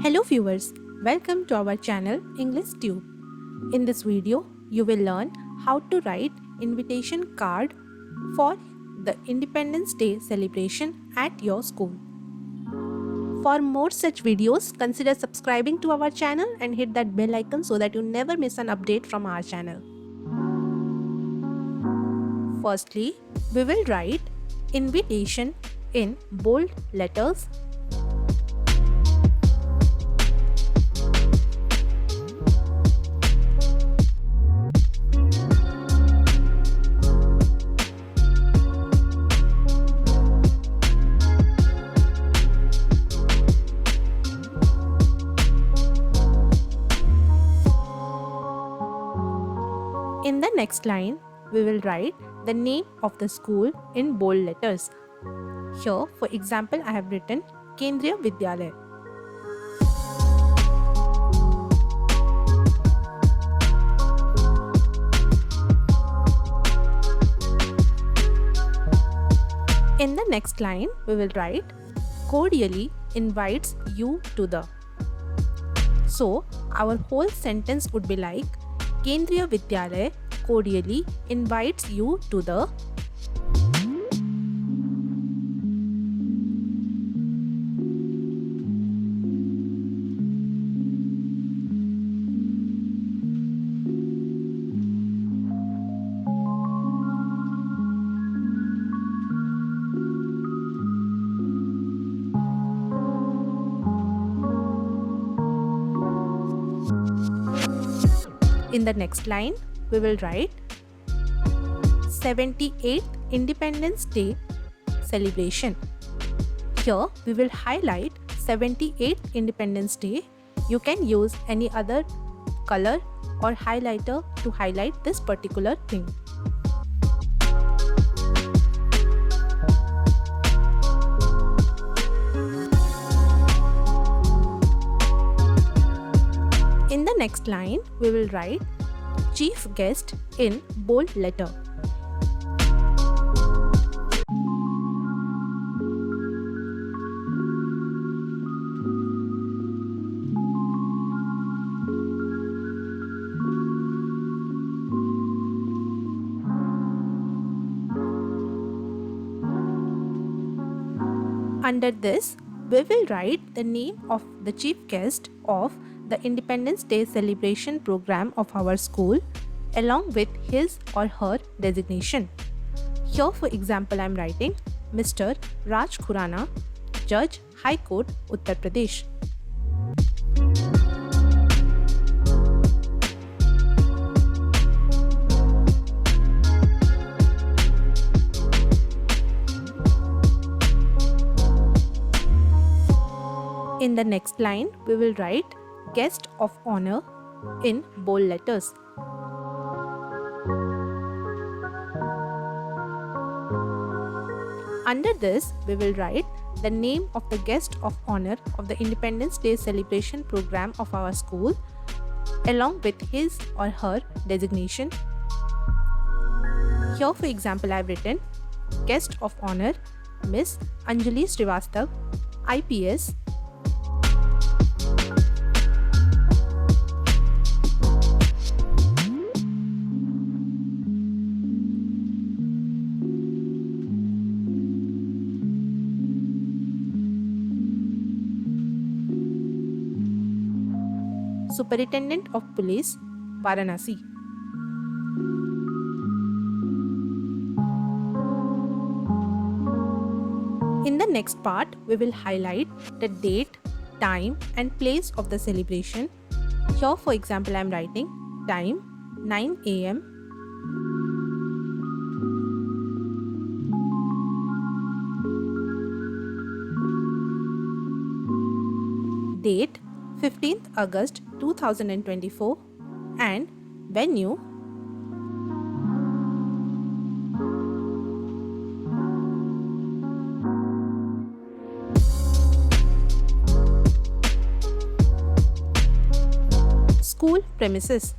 Hello viewers, welcome to our channel English Tube. In this video, you will learn how to write invitation card for the Independence Day celebration at your school. For more such videos, consider subscribing to our channel and hit that bell icon so that you never miss an update from our channel. Firstly, we will write invitation in bold letters. In the next line, we will write the name of the school in bold letters. Here, for example, I have written Kendriya Vidyalaya. In the next line, we will write cordially invites you to the. So, our whole sentence would be like Kendriya Vidyalaya cordially invites you to the. In the next line, we will write 78th Independence Day celebration. Here, we will highlight 78th Independence Day. You can use any other color or highlighter to highlight this particular thing. In the next line, we will write chief guest in bold letter. Under this, we will write the name of the chief guest of the Independence Day celebration program of our school along with his or her designation. Here, for example, I am writing Mr. Raj Khurana, Judge, High Court, Uttar Pradesh. In the next line, we will write guest of honor in bold letters. Under this, we will write the name of the guest of honor of the Independence Day celebration program of our school along with his or her designation. Here, for example, I have written guest of honor Miss Anjali Srivastav, IPS. Superintendent of Police, Varanasi. In the next part, we will highlight the date, time and place of the celebration. Here, for example, I am writing time 9 a.m. Date 15th August 2024 and venue school premises.